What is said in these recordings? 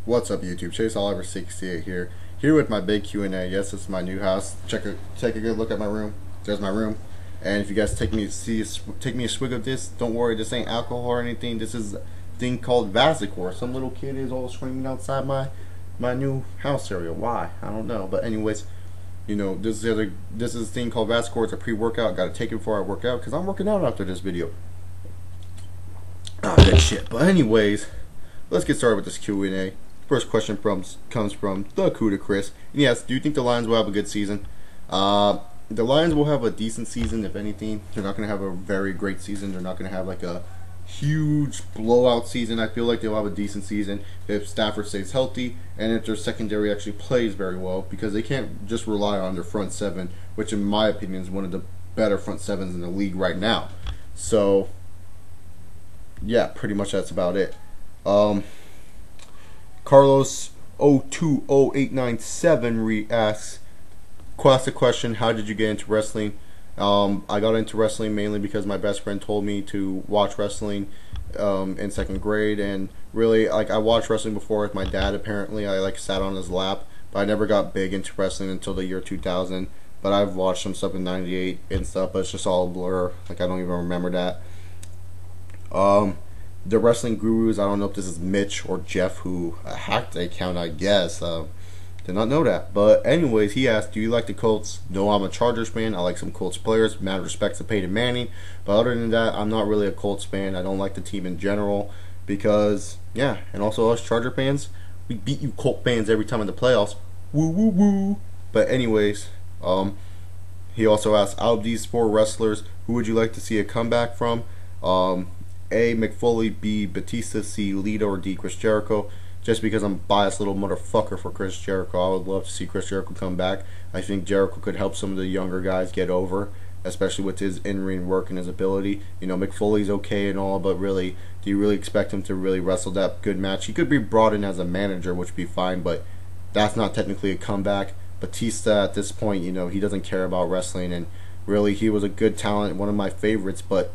What's up, YouTube? Chase Oliver 68 here with my big Q&A. Yes, this is my new house. Take a good look at my room. There's my room. And if you guys take me a swig of this, don't worry, this ain't alcohol or anything. This is a thing called Vasicor. Some little kid is all screaming outside my new house area. Why? I don't know. But anyways, this is a thing called Vasicor. It's a pre-workout. Got to take it before I work out because I'm working out after this video. That shit. But anyways, let's get started with this Q&A. First question comes from the Cuda Chris. And yes, do you think the Lions will have a good season? The Lions will have a decent season, if anything. They're not going to have a very great season. They're not going to have like a huge blowout season. I feel like they'll have a decent season if Stafford stays healthy and if their secondary actually plays very well, because they can't just rely on their front seven, which in my opinion is one of the better front sevens in the league right now. So yeah, pretty much that's about it. Carlos 020897 asks a question: how did you get into wrestling? I got into wrestling mainly because my best friend told me to watch wrestling in second grade, and really, like, I watched wrestling before with my dad. Apparently, I like sat on his lap, but I never got big into wrestling until the year 2000. But I've watched some stuff in '98 and stuff, but it's just all a blur. Like, I don't even remember that. The wrestling gurus, I don't know if this is Mitch or Jeff who hacked the account, I guess. Did not know that. But anyways, he asked, do you like the Colts? No, I'm a Chargers fan. I like some Colts players. Mad respect to Peyton Manning. But other than that, I'm not really a Colts fan. I don't like the team in general because, yeah, and also us Charger fans, we beat you Colt fans every time in the playoffs. Woo, woo, woo. But anyways, he also asked, out of these four wrestlers, who would you like to see a comeback from? A, McFoley, B, Batista, C, Lita, or D, Chris Jericho. Just because I'm a biased little motherfucker for Chris Jericho, I would love to see Chris Jericho come back. I think Jericho could help some of the younger guys get over, especially with his in-ring work and his ability. McFoley's okay and all, but really, do you really expect him to really wrestle that good match? He could be brought in as a manager, which would be fine, but that's not technically a comeback. Batista, at this point, he doesn't care about wrestling, and really, he was a good talent, one of my favorites, but,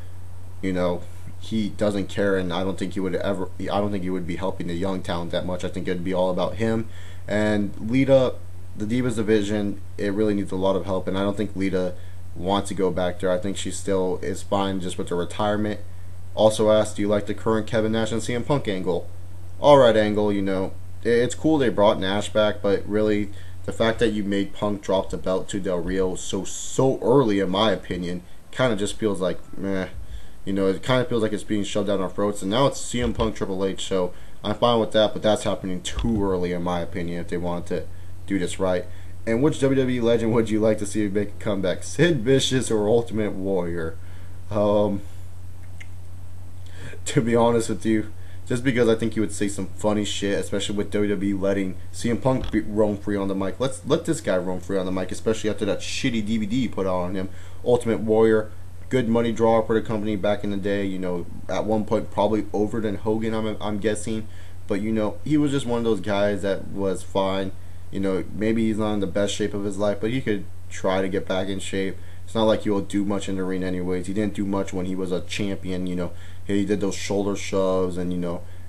he doesn't care, and I don't think he would be helping the young talent that much. I think it'd be all about him. And Lita, the Divas division, it really needs a lot of help, and I don't think Lita wants to go back there. I think she still is fine just with the retirement. Also asked, do you like the current Kevin Nash and CM Punk angle? Alright, angle, it's cool they brought Nash back, but really, the fact that you made Punk drop the belt to Del Rio so early, in my opinion, kind of just feels like meh. It kind of feels like it's being shoved down our throats, and now it's CM Punk Triple H, so I'm fine with that, but that's happening too early, in my opinion, if they wanted to do this right. And which WWE legend would you like to see make a comeback? Sid Vicious or Ultimate Warrior? To be honest with you, just because I think you would say some funny shit, especially with WWE letting CM Punk roam free on the mic. Let this guy roam free on the mic, especially after that shitty DVD you put out on him. Ultimate Warrior, good money drawer for the company back in the day. At one point probably over than Hogan, I'm guessing. But he was just one of those guys that was fine. Maybe he's not in the best shape of his life, but he could try to get back in shape. It's not like he will do much in the ring anyways. He didn't do much when he was a champion. He did those shoulder shoves and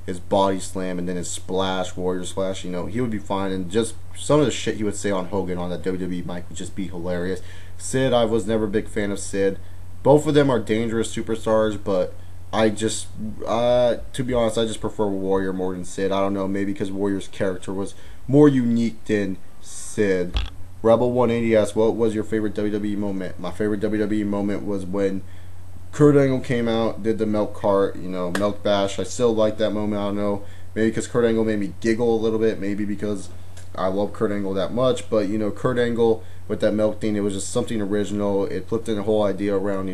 his body slam and then his splash, warrior splash. He would be fine, and just some of the shit he would say on Hogan on that WWE mic would just be hilarious. Sid, I was never a big fan of Sid. Both of them are dangerous superstars, but to be honest, I just prefer Warrior more than Sid. I don't know, maybe because Warrior's character was more unique than Sid. Rebel 180 asks, what was your favorite WWE moment? My favorite WWE moment was when Kurt Angle came out, did the milk cart, milk bash. I still like that moment. I don't know, maybe because Kurt Angle made me giggle a little bit, maybe because I love Kurt Angle that much, but Kurt Angle with that milk thing, it was just something original. It flipped in the whole idea around.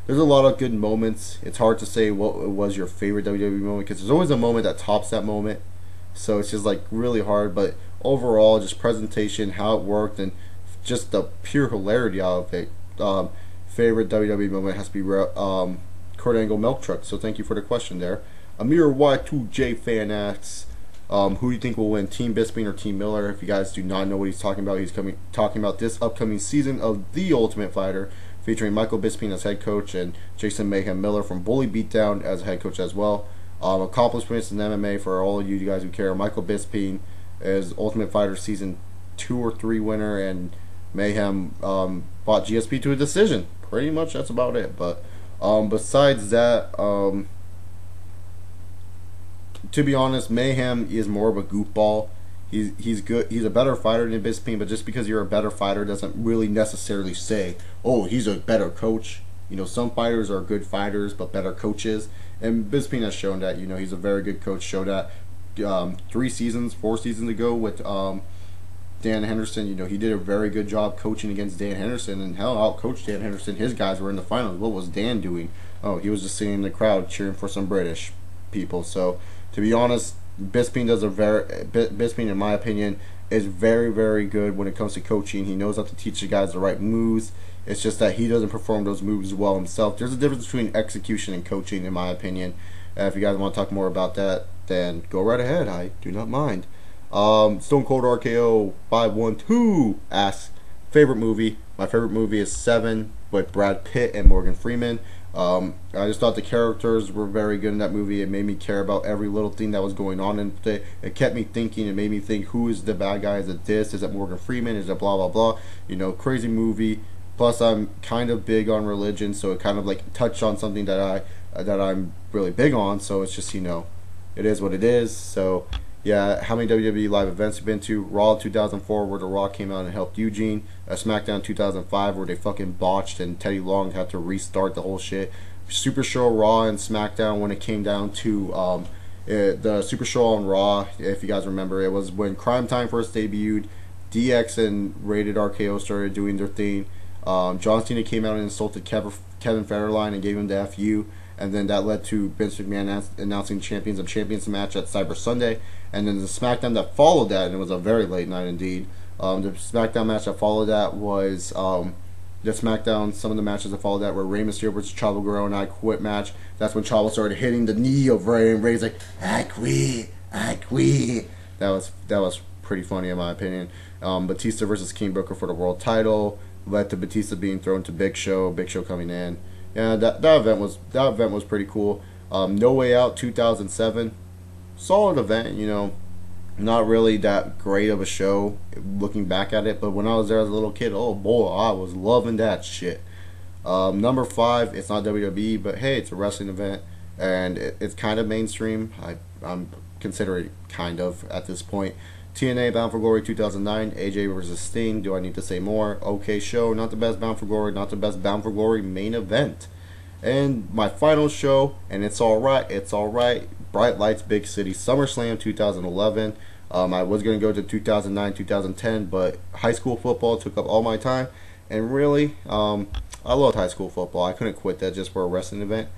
There's a lot of good moments. It's hard to say what was your favorite WWE moment because there's always a moment that tops that moment, so it's just like really hard. But overall, just presentation, how it worked, and just the pure hilarity out of it. Favorite WWE moment has to be Kurt Angle milk truck. So thank you for the question there. Amir Y2J fan asks, who do you think will win, Team Bisping or Team Miller? If you guys do not know what he's talking about, he's talking about this upcoming season of The Ultimate Fighter, featuring Michael Bisping as head coach and Jason Mayhem Miller from Bully Beatdown as head coach as well. Accomplishments in MMA for all of you guys who care. Michael Bisping is Ultimate Fighter Season 2 or 3 winner, and Mayhem bought GSP to a decision. Pretty much that's about it. But besides that, to be honest, Mayhem is more of a goofball. He's good. He's a better fighter than Bisping, but just because you're a better fighter doesn't really necessarily say, oh, he's a better coach. You know, some fighters are good fighters but better coaches, and Bisping has shown that. You know, he's a very good coach. Showed that 4 seasons ago with Dan Henderson. You know, he did a very good job coaching against Dan Henderson, and hell, out-coached Dan Henderson. His guys were in the finals. What was Dan doing? Oh, he was just sitting in the crowd cheering for some British people. So, to be honest, Bisping, in my opinion, is very, very good when it comes to coaching. He knows how to teach the guys the right moves. It's just that he doesn't perform those moves well himself. There's a difference between execution and coaching, in my opinion. If you guys want to talk more about that, then go right ahead. I do not mind. Stone Cold RKO 512 asks, favorite movie. My favorite movie is Seven with Brad Pitt and Morgan Freeman. I just thought the characters were very good in that movie. It made me care about every little thing that was going on, and it kept me thinking. It made me think, who is the bad guy? Is it this? Is it Morgan Freeman? Is it blah blah blah? You know, crazy movie. Plus, I'm kind of big on religion, so it kind of like touched on something that I'm really big on. So it's just, you know, it is what it is. So yeah, how many WWE live events have you been to? Raw 2004, where The Rock came out and helped Eugene. SmackDown 2005, where they fucking botched and Teddy Long had to restart the whole shit. Super Show Raw and SmackDown, when it came down to the Super Show on Raw, if you guys remember, it was when Crime Time first debuted. DX and Rated RKO started doing their thing. John Cena came out and insulted Kevin Federline and gave him the FU. And then that led to Vince McMahon announcing Champions of Champions match at Cyber Sunday. And then the SmackDown that followed that, and it was a very late night indeed. The SmackDown match that followed that was the SmackDown. Some of the matches that followed that were Rey Mysterio versus Chavo Guerrero and I Quit match. That's when Chavo started hitting the knee of Rey, and Rey's like, I quit. That was pretty funny in my opinion. Batista versus King Booker for the world title led to Batista being thrown to Big Show. Big Show coming in. Yeah, that event was pretty cool. No Way Out 2007, solid event. You know, not really that great of a show looking back at it, but when I was there as a little kid, oh boy, I was loving that shit. Number 5, it's not WWE, but hey, it's a wrestling event, and it's kind of mainstream. I'm considering it kind of at this point. TNA Bound for Glory 2009, AJ versus Sting. Do I need to say more? Okay show, not the best Bound for Glory, not the best Bound for Glory main event. And my final show, and it's alright, Bright Lights Big City SummerSlam 2011. I was going to go to 2009, 2010, but high school football took up all my time. And really, I loved high school football. I couldn't quit that just for a wrestling event.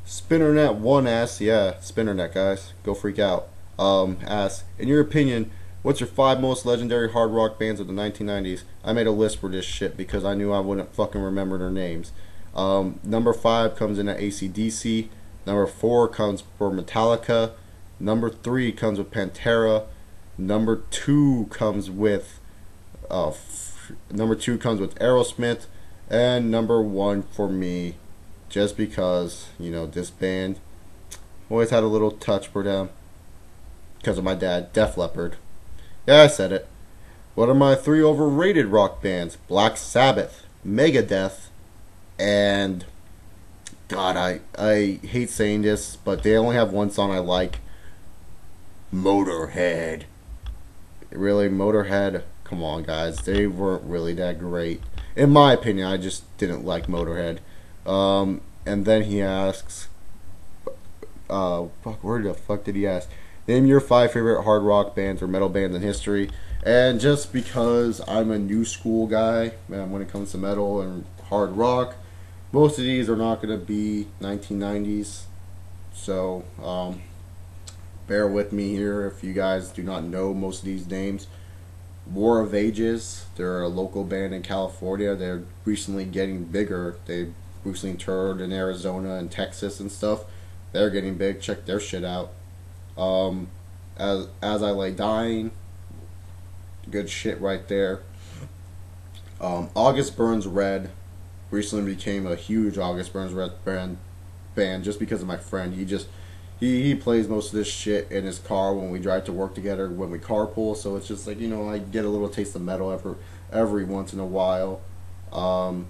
Spinnernet 1 asks, yeah, Spinnernet guys, go freak out. Asks, in your opinion, what's your 5 most legendary hard rock bands of the 1990s? I made a list for this shit because I knew I wouldn't fucking remember their names. Number 5 comes in at AC/DC. Number 4 comes for Metallica. Number 3 comes with Pantera. Number 2 comes with Aerosmith, and number 1 for me, just because, you know, this band always had a little touch for them because of my dad, Def Leppard. Yeah, I said it. What are my 3 overrated rock bands? Black Sabbath, Megadeth, and God, I hate saying this, but they only have one song I like. Motorhead. Really, Motorhead? Come on, guys. They weren't really that great. In my opinion, I just didn't like Motorhead. And then he asks, where the fuck did he ask? Name your 5 favorite hard rock bands or metal bands in history. And just because I'm a new school guy, man, when it comes to metal and hard rock, most of these are not going to be 1990s. So, bear with me here if you guys do not know most of these names. War of Ages, they're a local band in California. They're recently getting bigger. They recently toured in Arizona and Texas and stuff. They're getting big. Check their shit out. As I Lay Dying, good shit right there. August Burns Red recently became a huge August Burns Red band just because of my friend. he plays most of this shit in his car when we drive to work together, when we carpool. So it's just like, you know, I get a little taste of metal every once in a while. Um,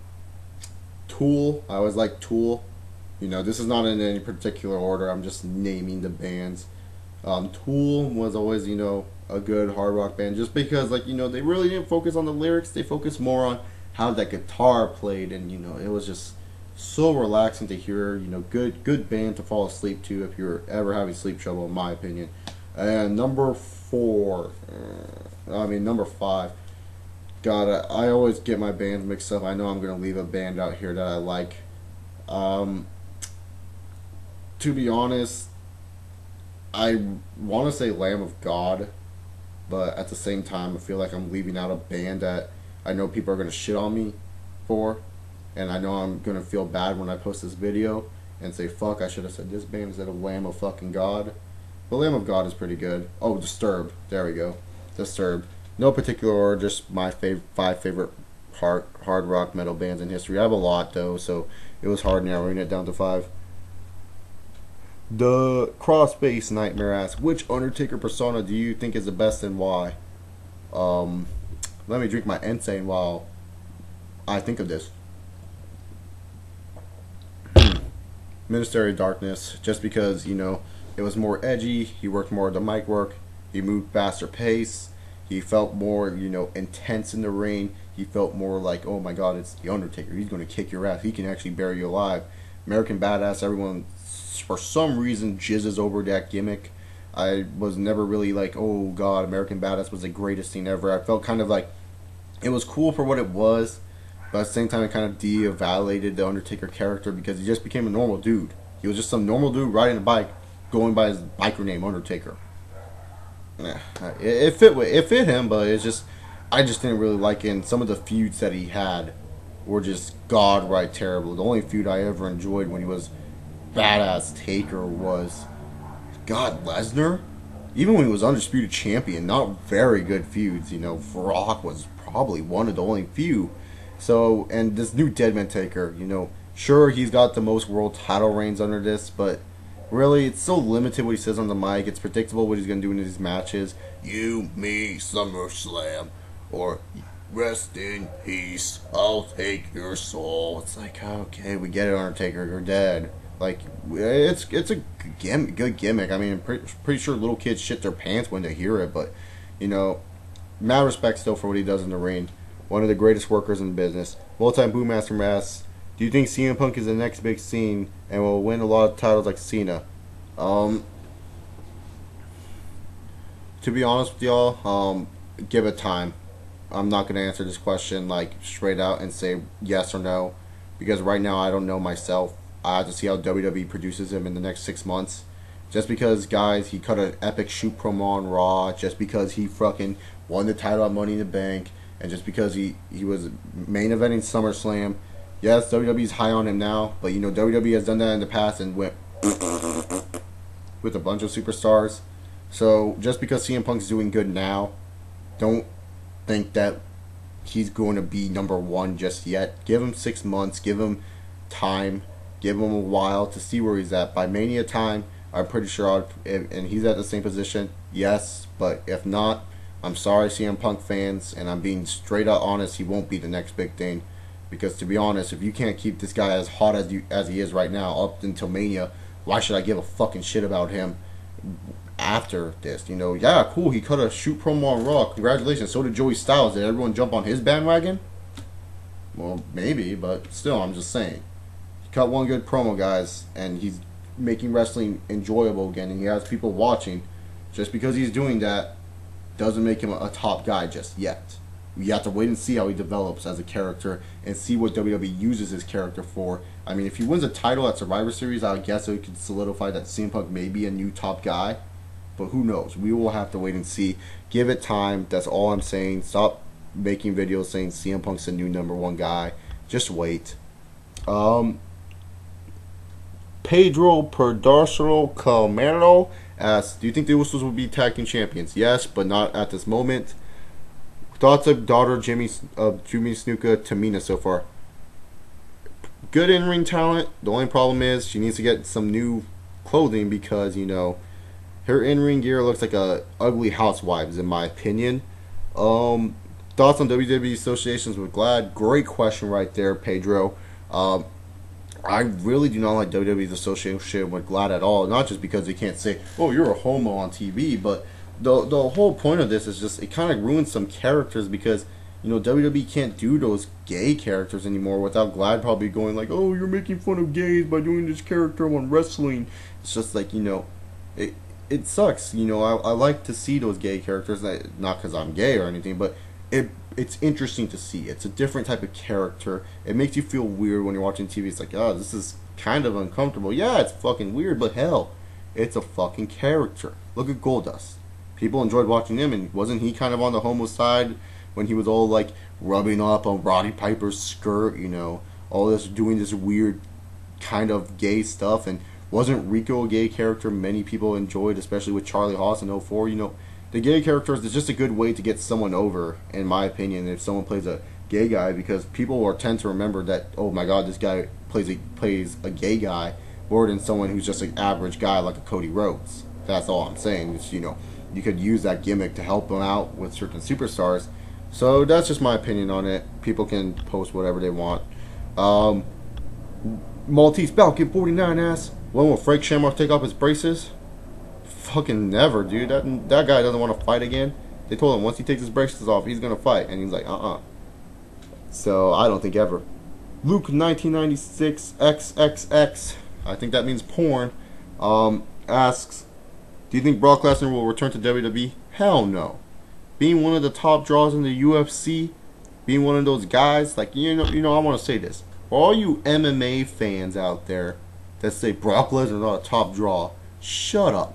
Tool, I always like Tool. You know, this is not in any particular order. I'm just naming the bands. Tool was always, you know, a good hard rock band, just because, like, you know, they really didn't focus on the lyrics. They focused more on how that guitar played, and, you know, it was just so relaxing to hear. You know, good band to fall asleep to if you're ever having sleep trouble, in my opinion. And number number five. God, I always get my bands mixed up. I know I'm gonna leave a band out here that I like. Um, to be honest, I want to say Lamb of God, but at the same time, I feel like I'm leaving out a band that I know people are gonna shit on me for, and I know I'm gonna feel bad when I post this video and say, "Fuck, I should have said this band instead of Lamb of fucking God." But Lamb of God is pretty good. Oh, Disturbed. There we go. Disturbed. No particular order, just my five favorite hard rock metal bands in history. I have a lot though, so it was hard narrowing it down to five. The Crossbase Nightmare asks, which Undertaker persona do you think is the best and why? Let me drink my Insane while I think of this. Ministry of Darkness, just because, you know, it was more edgy. He worked more of the mic work. He moved faster pace. He felt more, you know, intense in the ring. He felt more like, oh my God, it's the Undertaker. He's going to kick your ass. He can actually bury you alive. American Badass, everyone, for some reason, jizzes over that gimmick. I was never really like, oh God, American Badass was the greatest thing ever. I felt kind of like it was cool for what it was, but at the same time, it kind of de-evaluated the Undertaker character because he just became a normal dude. He was just some normal dude riding a bike, going by his biker name, Undertaker. It fit him, but it's just I just didn't really like it. And some of the feuds that he had were just god right terrible. The only feud I ever enjoyed when he was Badass Taker was God Lesnar. Even when he was Undisputed Champion, not very good feuds. You know, Brock was probably one of the only few. So, and this new Deadman Taker, you know, sure he's got the most world title reigns under this, but really, it's so limited what he says on the mic. It's predictable what he's going to do in these matches. You, me, SummerSlam. Or, rest in peace, I'll take your soul. It's like, okay, we get it, Undertaker, you're dead. Like, it's a good gimmick. I mean, I'm pretty sure little kids shit their pants when they hear it. But, you know, mad respect still for what he does in the ring. One of the greatest workers in the business. Full-time Bootmaster Mass. Do you think CM Punk is the next big scene and will win a lot of titles like Cena? To be honest with y'all, give it time. I'm not going to answer this question like straight out and say yes or no, because right now I don't know myself. I have to see how WWE produces him in the next 6 months. Just because, guys, he cut an epic shoot promo on Raw, just because he fucking won the title at Money in the Bank, and just because he was main eventing SummerSlam. Yes, WWE's high on him now, but you know WWE has done that in the past and went with a bunch of superstars. So just because CM Punk's doing good now, don't think that he's going to be number one just yet. Give him 6 months, give him time, give him a while to see where he's at. By Mania time, I'm pretty sure and he's at the same position, yes, but if not, I'm sorry CM Punk fans, and I'm being straight up honest, he won't be the next big thing. Because to be honest, if you can't keep this guy as hot as he is right now up until Mania, why should I give a fucking shit about him after this? You know, yeah, cool, he cut a shoot promo on Raw. Congratulations. So did Joey Styles. Did everyone jump on his bandwagon? Well, maybe, but still, I'm just saying. He cut one good promo, guys, and he's making wrestling enjoyable again, and he has people watching. Just because he's doing that doesn't make him a top guy just yet. You have to wait and see how he develops as a character and see what WWE uses his character for. I mean, if he wins a title at Survivor Series, I guess it could solidify that CM Punk may be a new top guy. But who knows? We will have to wait and see. Give it time. That's all I'm saying. Stop making videos saying CM Punk's the new number one guy. Just wait. Pedro Perdorsalo Camero asks, do you think the Usos will be tag team champions? Yes, but not at this moment. Thoughts of daughter Jimmy Snuka Tamina so far? Good in-ring talent. The only problem is she needs to get some new clothing because, you know, her in-ring gear looks like a ugly housewives, in my opinion. Um, Thoughts on WWE associations with GLAAD? Great question right there, Pedro. Um, I really do not like WWE's association with GLAAD at all. Not just because they can't say, "Oh, you're a homo" on TV, but the whole point of this is just it kind of ruins some characters because you know WWE can't do those gay characters anymore without GLAAD probably going like, "Oh, you're making fun of gays by doing this character on wrestling." It's just like, you know, it sucks. You know, I like to see those gay characters, not because I'm gay or anything, but it's interesting to see. It's a different type of character. It makes you feel weird when you're watching TV. It's like, oh, this is kind of uncomfortable. Yeah, it's fucking weird, but hell, it's a fucking character. Look at Goldust. People enjoyed watching him, and wasn't he kind of on the homo side when he was all like rubbing up on Roddy Piper's skirt, you know, all this, doing this weird kind of gay stuff, and wasn't Rico a gay character many people enjoyed, especially with Charlie Haas in '04, you know. The gay characters is just a good way to get someone over, in my opinion, if someone plays a gay guy, because people are tend to remember that, oh my god, this guy plays a gay guy, more than someone who's just an average guy like a Cody Rhodes. That's all I'm saying. It's, you know, you could use that gimmick to help them out with certain superstars. So that's just my opinion on it. People can post whatever they want. Maltese Falcon 49 asks, when will Frank Shamrock take off his braces? Fucking never, dude. That guy doesn't want to fight again. They told him once he takes his braces off, he's gonna fight, and he's like, So I don't think ever. Luke 1996 XXX, I think that means porn. Asks, do you think Brock Lesnar will return to WWE? Hell no. Being one of the top draws in the UFC, being one of those guys, like you know, I want to say this for all you MMA fans out there that say Brock Lesnar not a top draw. Shut up.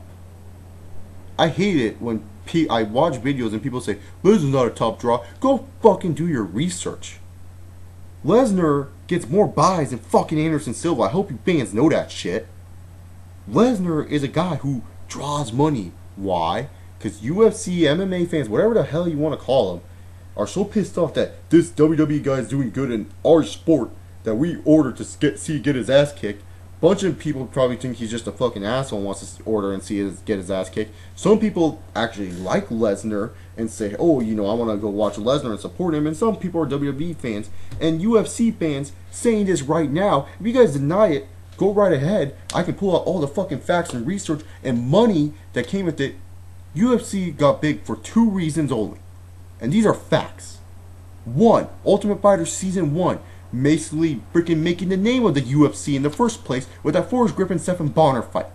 I hate it when I watch videos and people say, Lesnar's not a top draw. Go fucking do your research. Lesnar gets more buys than fucking Anderson Silva. I hope you fans know that shit. Lesnar is a guy who draws money. Why? Because UFC, MMA fans, whatever the hell you want to call them, are so pissed off that this WWE guy is doing good in our sport that we order to get his ass kicked. Bunch of people probably think he's just a fucking asshole and wants to order and get his ass kicked. Some people actually like Lesnar and say, oh, you know, I want to go watch Lesnar and support him. And some people are WWE fans and UFC fans saying this right now. If you guys deny it, go right ahead. I can pull out all the fucking facts and research and money that came with it. UFC got big for 2 reasons only. And these are facts. 1, Ultimate Fighter Season 1. Basically freaking making the name of the UFC in the first place with that Forrest Griffin Stephen Bonner fight.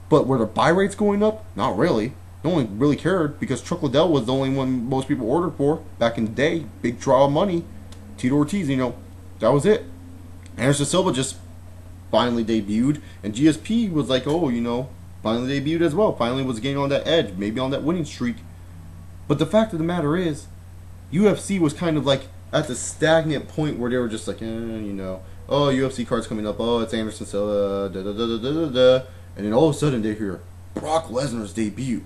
But were the buy rates going up? Not really. No one really cared because Chuck Liddell was the only one most people ordered for back in the day. Big draw of money. Tito Ortiz, you know, that was it. Anderson Silva just finally debuted, and GSP was like, oh, you know, finally debuted as well. Finally was getting on that edge, maybe on that winning streak. But the fact of the matter is, UFC was kind of like at the stagnant point where they were just like, you know, oh, UFC card's coming up, oh, it's Anderson Silva, da da da da da da da, and then all of a sudden they hear Brock Lesnar's debut.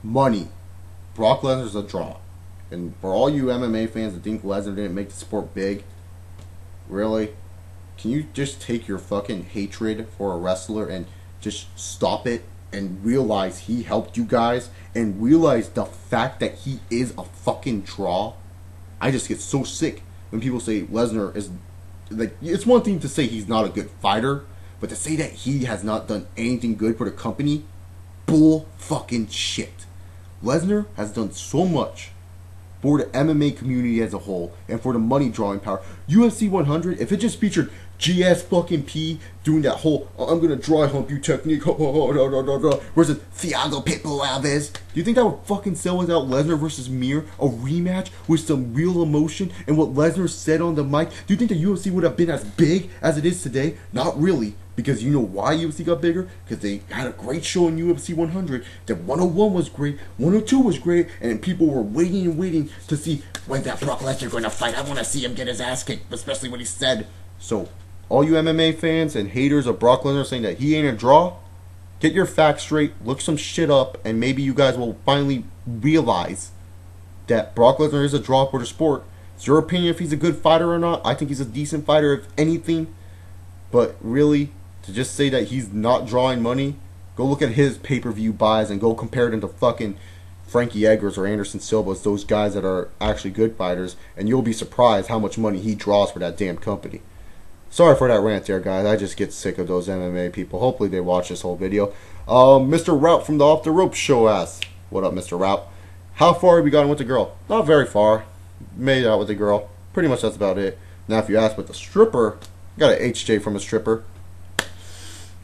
Money. Brock Lesnar's a draw. And for all you MMA fans that think Lesnar didn't make the sport big, really? Can you just take your fucking hatred for a wrestler and just stop it and realize he helped you guys and realize the fact that he is a fucking draw? I just get so sick when people say Lesnar is, like, it's one thing to say he's not a good fighter, but to say that he has not done anything good for the company, bull fucking shit. Lesnar has done so much for the MMA community as a whole and for the money drawing power. UFC 100, if it just featured GS fucking P doing that whole I'm gonna dry hump you technique versus Thiago Pitbull Alves, do you think that would fucking sell without Lesnar versus Mir, a rematch with some real emotion and what Lesnar said on the mic? Do you think the UFC would have been as big as it is today? Not really. Because you know why UFC got bigger? Because they had a great show in UFC 100. The 101 was great, 102 was great, and people were waiting and waiting to see when that Brock Lesnar going to fight. I want to see him get his ass kicked, especially what he said. So, all you MMA fans and haters of Brock Lesnar saying that he ain't a draw, get your facts straight, look some shit up, and maybe you guys will finally realize that Brock Lesnar is a draw for the sport. It's your opinion if he's a good fighter or not. I think he's a decent fighter, if anything. But really, to just say that he's not drawing money, go look at his pay-per-view buys and go compare them to fucking Frankie Edgar's or Anderson Silva's, those guys that are actually good fighters, and you'll be surprised how much money he draws for that damn company. Sorry for that rant there, guys. I just get sick of those MMA people. Hopefully they watch this whole video. Mr. Route from the Off the Rope Show asks, what up, Mr. Route? How far have you gotten with the girl? Not very far. Made out with the girl. Pretty much that's about it. Now, if you ask with the stripper, got an HJ from a stripper.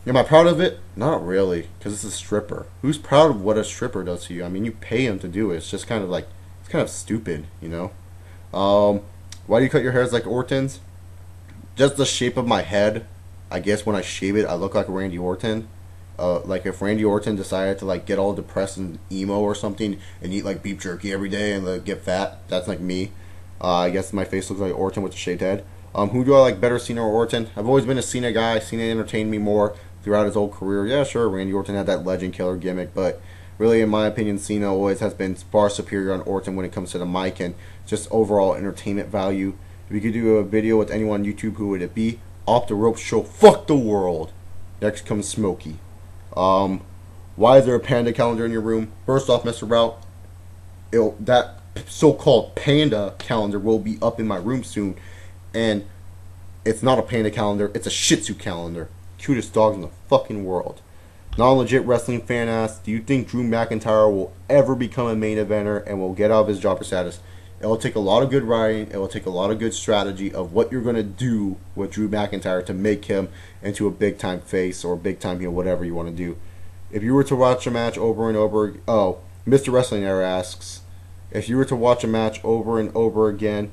Am I proud of it? Not really, because it's a stripper. Who's proud of what a stripper does to you? I mean, you pay him to do it. It's just kind of like, it's kind of stupid, you know? Why do you cut your hair like Orton's? Just the shape of my head. I guess when I shave it, I look like Randy Orton. Like if Randy Orton decided to like get all depressed and emo or something and eat like beef jerky every day and like, get fat, that's like me. I guess my face looks like Orton with a shaved head. Who do I like better, Cena or Orton? I've always been a Cena guy. Cena entertained me more throughout his whole career. Yeah, sure, Randy Orton had that legend killer gimmick, but really, in my opinion, Cena always has been far superior on Orton when it comes to the mic and just overall entertainment value. If you could do a video with anyone on YouTube, who would it be? Off the Rope Show. Fuck the world. Next comes Smokey. Why is there a panda calendar in your room? First off, Mr. Route, that so-called panda calendar will be up in my room soon, and it's not a panda calendar, it's a Shih Tzu calendar. Cutest dogs in the fucking world. Non-legit wrestling fan asks, do you think Drew McIntyre will ever become a main eventer and will get out of his jobber status? It will take a lot of good writing, it will take a lot of good strategy of what you're going to do with Drew McIntyre to make him into a big-time face or big-time heel, whatever you want to do. If you were to watch a match over and over, Mr. Wrestling Era asks, if you were to watch a match over and over again,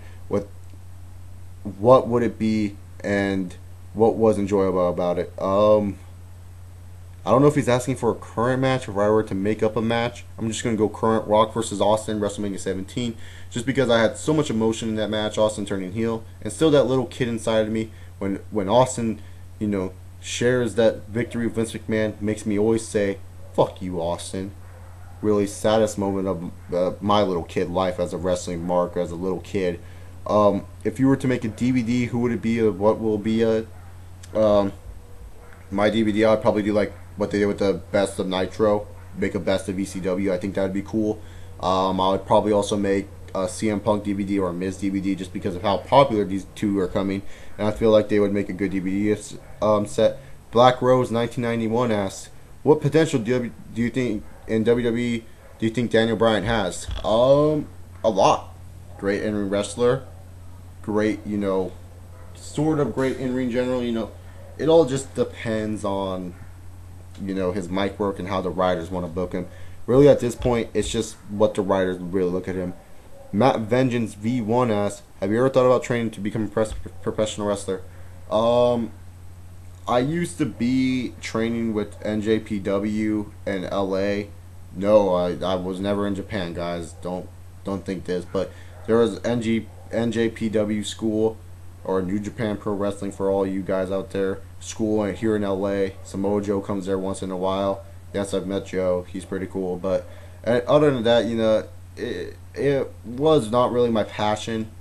what would it be and what was enjoyable about it? I don't know if he's asking for a current match. If I were to make up a match, I'm just going to go current. Rock versus Austin, WrestleMania 17. Just because I had so much emotion in that match, Austin turning heel. And still that little kid inside of me, when Austin, you know, shares that victory with Vince McMahon, makes me always say, fuck you, Austin. Really saddest moment of my little kid life as a wrestling mark, as a little kid. If you were to make a DVD, who would it be? What will be my DVD? I'd probably do like what they did with the Best of Nitro, make a Best of ECW. I think that would be cool. I would probably also make a CM Punk DVD or a Miz DVD just because of how popular these two are coming, and I feel like they would make a good DVD set. Black Rose 1991 asks, what potential do you think in WWE do you think Daniel Bryan has? A lot. Great in-ring wrestler, great, you know, sort of great in-ring general, you know. It all just depends on, you know, his mic work and how the writers want to book him. Really, at this point, it's just what the writers really look at him. Matt Vengeance V1 asks, have you ever thought about training to become a professional wrestler? I used to be training with NJPW in LA. No, I was never in Japan, guys. Don't think this, but there was NJPW school, or New Japan Pro Wrestling for all you guys out there. School here in LA. Samoa Joe comes there once in a while. Yes, I've met Joe. He's pretty cool. But other than that, you know, it was not really my passion.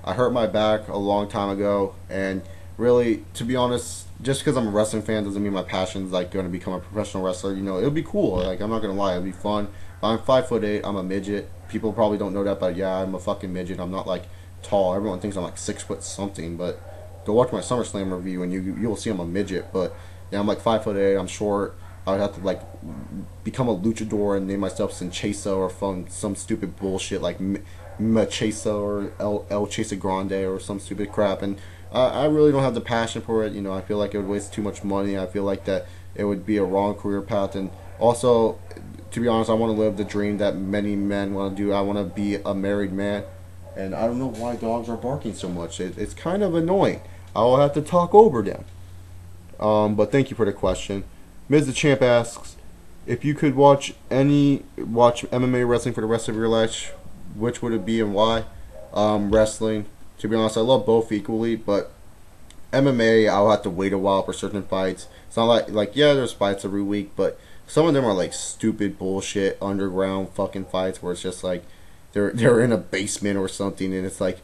I hurt my back a long time ago, and really, to be honest, just because I'm a wrestling fan doesn't mean my passion is like going to become a professional wrestler. You know, it'll be cool. Like, I'm not gonna lie, it'll be fun. I'm 5'8". I'm a midget. People probably don't know that, but yeah, I'm a fucking midget. I'm not like tall. Everyone thinks I'm like 6 foot something, but go watch my SummerSlam review and you'll see I'm a midget. But yeah, I'm like 5'8". I'm short. I would have to like become a luchador and name myself Sinchesa or some stupid bullshit like Machesa or El Chesa Grande or some stupid crap. And I really don't have the passion for it. You know, I feel like it would waste too much money. I feel like that it would be a wrong career path. And also, to be honest, I want to live the dream that many men want to do. I want to be a married man. And I don't know why dogs are barking so much. It's kind of annoying. I will have to talk over them. But thank you for the question. Ms. the Champ asks, if you could watch MMA wrestling for the rest of your life, which would it be and why? Wrestling. To be honest, I love both equally, but MMA, I'll have to wait a while for certain fights. It's not like yeah, there's fights every week, but some of them are like stupid bullshit underground fucking fights where it's just like they're in a basement or something, and it's like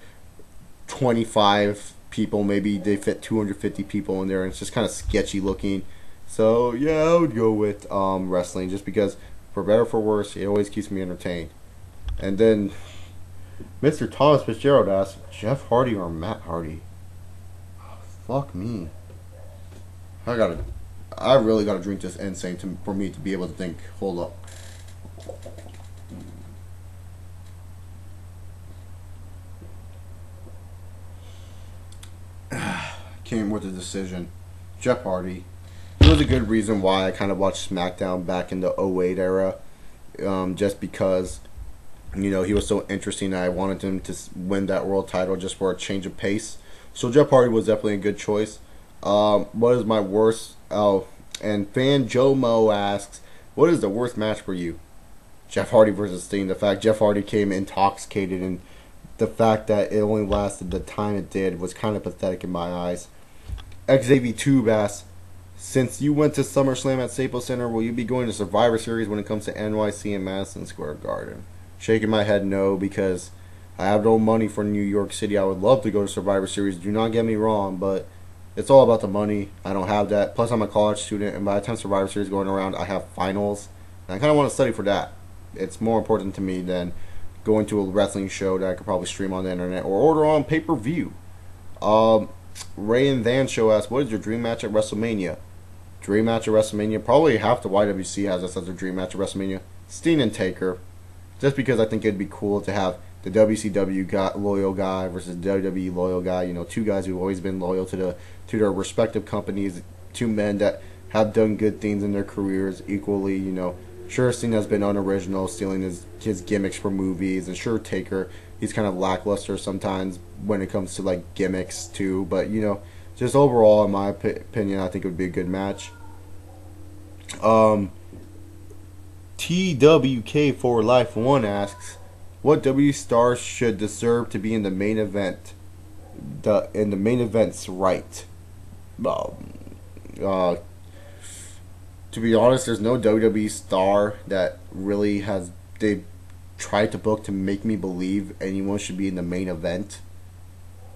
25 people. Maybe they fit 250 people in there, and it's just kind of sketchy looking. So yeah, I would go with wrestling, just because for better or for worse, it always keeps me entertained. And then Mr. Thomas Fitzgerald asks, Jeff Hardy or Matt Hardy? Oh, fuck me. I really gotta drink this insane for me to be able to think. Hold up. Came with a decision. Jeff Hardy. There was a good reason why I kind of watched SmackDown back in the '08 era. Just because, he was so interesting that I wanted him to win that world title just for a change of pace. So Jeff Hardy was definitely a good choice. What is my worst? Oh, and fan Joe Mo asks, what is the worst match for you? Jeff Hardy versus Sting. The fact Jeff Hardy came intoxicated, and the fact that it only lasted the time it did was kind of pathetic in my eyes. Xavier Tube asks, since you went to SummerSlam at Staples Center, will you be going to Survivor Series when it comes to NYC and Madison Square Garden? Shaking my head no, because I have no money for New York City. I would love to go to Survivor Series, do not get me wrong, but it's all about the money. I don't have that. Plus, I'm a college student, and by the time Survivor Series is going around, I have finals. And I kind of want to study for that. It's more important to me than going to a wrestling show that I could probably stream on the internet or order on pay-per-view. Ray and Van Show asks, what is your dream match at WrestleMania? Dream match at WrestleMania? Probably half the YWC has us as their dream match at WrestleMania. Steen and Taker. Just because I think it'd be cool to have the WCW loyal guy versus WWE loyal guy. Two guys who've always been loyal to their respective companies. Two men that have done good things in their careers equally. Sure, Steen has been unoriginal, stealing his gimmicks from movies, and sure, Taker, he's kind of lackluster sometimes when it comes to like gimmicks too. But just overall, in my opinion, I think it would be a good match. TWK for Life 1 asks, what W stars should deserve to be in the main event? In the main event's right. To be honest, there's no WWE star that really they've tried to book to make me believe anyone should be in the main event.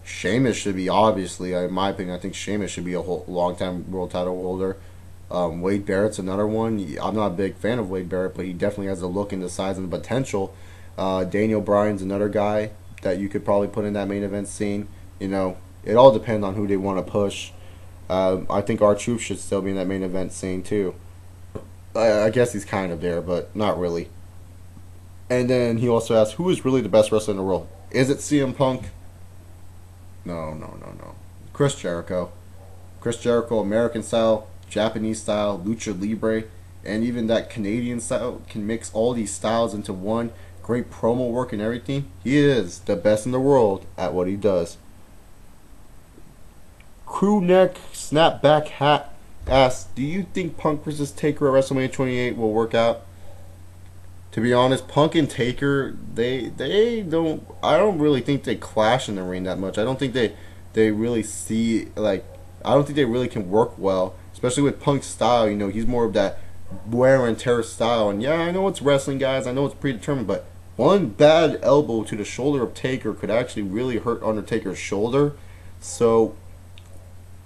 Sheamus should be, obviously, in my opinion. I think Sheamus should be a long-time world title holder. Wade Barrett's another one. I'm not a big fan of Wade Barrett, but he definitely has the look and the size and the potential. Daniel Bryan's another guy that you could probably put in that main event scene. It all depends on who they want to push. I think R-Truth should still be in that main event scene too. I guess he's kind of there, but not really. And then he also asks, who is really the best wrestler in the world? Is it CM Punk? No. Chris Jericho. Chris Jericho, American style, Japanese style, lucha libre, and even that Canadian style, can mix all these styles into one. Great promo work and everything. He is the best in the world at what he does. Crew neck snapback hat asks, do you think Punk versus Taker at WrestleMania 28 will work out? To be honest, Punk and Taker, I don't really think they clash in the ring that much. I don't think they really I don't think they really can work well, especially with Punk's style. He's more of that wear and tear style. And yeah, I know it's wrestling, guys. I know it's predetermined, but one bad elbow to the shoulder of Taker could actually really hurt Undertaker's shoulder. So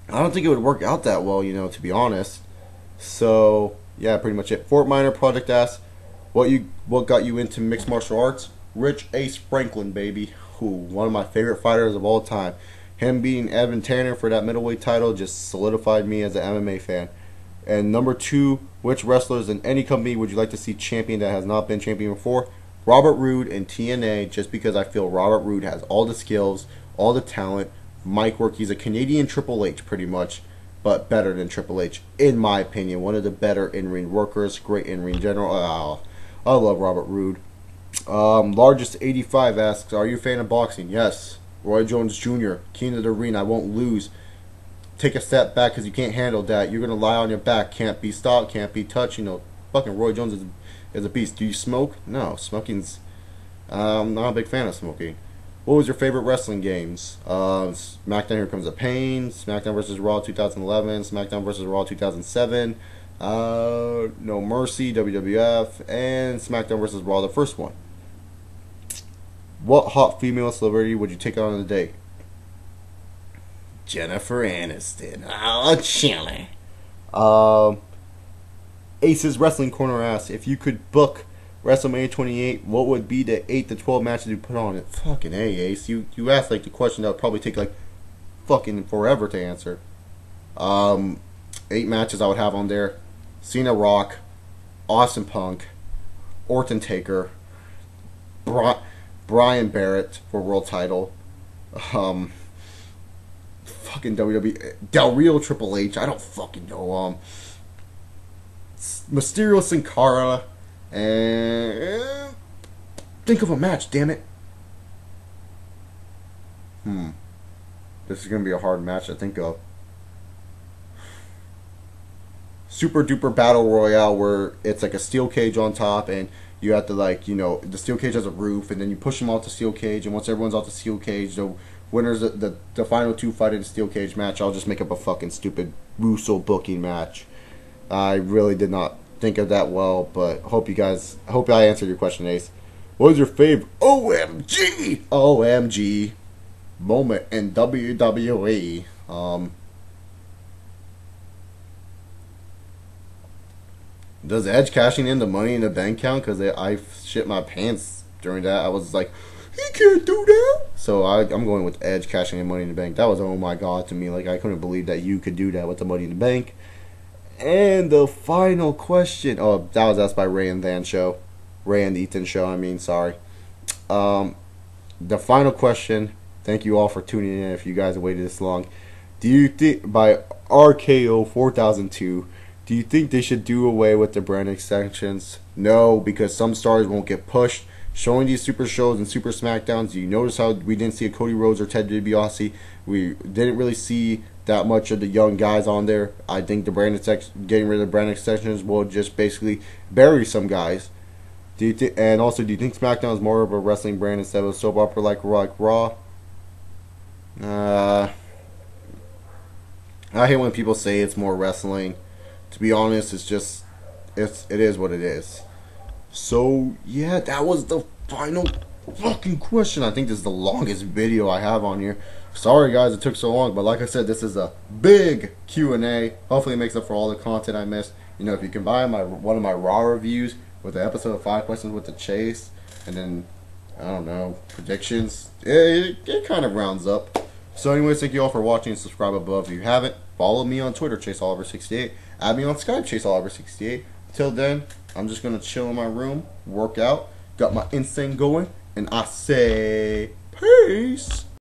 I don't think it would work out that well, to be honest. So yeah, pretty much it. Fort Minor Project asks, what got you into mixed martial arts? Rich Ace Franklin, baby. One of my favorite fighters of all time. Him beating Evan Tanner for that middleweight title just solidified me as an MMA fan. And number 2, which wrestlers in any company would you like to see champion that has not been champion before? Robert Roode in TNA, just because I feel Robert Roode has all the skills, all the talent, mic work. He's a Canadian Triple H pretty much, but better than Triple H, in my opinion. One of the better in-ring workers, great in-ring general. I love Robert Roode. Largest 85 asks, are you a fan of boxing? Yes. Roy Jones Jr., King of the Ring, I won't lose. Take a step back because you can't handle that. You're going to lie on your back. Can't be stopped, can't be touched. Fucking Roy Jones is a beast. Do you smoke? No. Smoking's... I'm not a big fan of smoking. What was your favorite wrestling games? SmackDown Here Comes the Pain, SmackDown vs. Raw 2011, SmackDown vs. Raw 2007, No Mercy, WWF, and SmackDown vs. Raw, the first one. What hot female celebrity would you take out on a date? Jennifer Aniston. Oh, chilly. Ace's Wrestling Corner asks, if you could book WrestleMania 28, what would be the 8 to 12 matches you put on it? Fucking A, Ace. You asked like the question that would probably take like fucking forever to answer. 8 matches I would have on there. Cena Rock, Austin Punk, Orton Taker, Brian Barrett for world title. Fucking WWE. Del Rio Triple H. I don't fucking know. Mysterio Sin Cara. And think of a match, damn it. This is gonna be a hard match to think of. Super duper battle royale where it's like a steel cage on top and you have to like, you know, the steel cage has a roof and then you push them off the steel cage, and once everyone's off the steel cage, the winners the final 2 fight in a steel cage match. I'll just make up a fucking stupid Russo booking match. I really did not think of that well, but hope I answered your question, Ace. What was your favorite OMG moment in WWE? Does Edge cashing in the Money in the Bank count? Because I shit my pants during that. I was like, he can't do that. So I'm going with Edge cashing in Money in the Bank. That was, oh my god, to me. Like, I couldn't believe that you could do that with the Money in the Bank. And the final question. Oh, that was asked by Ray and Ethan show. Sorry. The final question. Thank you all for tuning in. If you guys have waited this long, do you think by RKO 4002? Do you think they should do away with the brand extensions? No, because some stars won't get pushed. Showing these super shows and super SmackDowns, do you notice how we didn't see a Cody Rhodes or Ted DiBiase? We didn't really see that much of the young guys on there. I think the getting rid of the brand extensions will just basically bury some guys. Do you think SmackDown is more of a wrestling brand instead of a soap opera like Raw? I hate when people say it's more wrestling. To be honest, it is what it is. So yeah, that was the final fucking question. I think this is the longest video I have on here. Sorry guys it took so long, but like I said, this is a big Q&A. Hopefully it makes up for all the content I missed. You know, if you combine one of my Raw reviews with the episode of 5 questions with the Chase, and then I don't know, predictions, it kind of rounds up. So anyways, thank you all for watching, and subscribe above if you haven't. Follow me on Twitter, ChaseOliver68. Add me on Skype, ChaseOliver68. Till then, I'm just going to chill in my room, work out, got my insane going, and I say peace.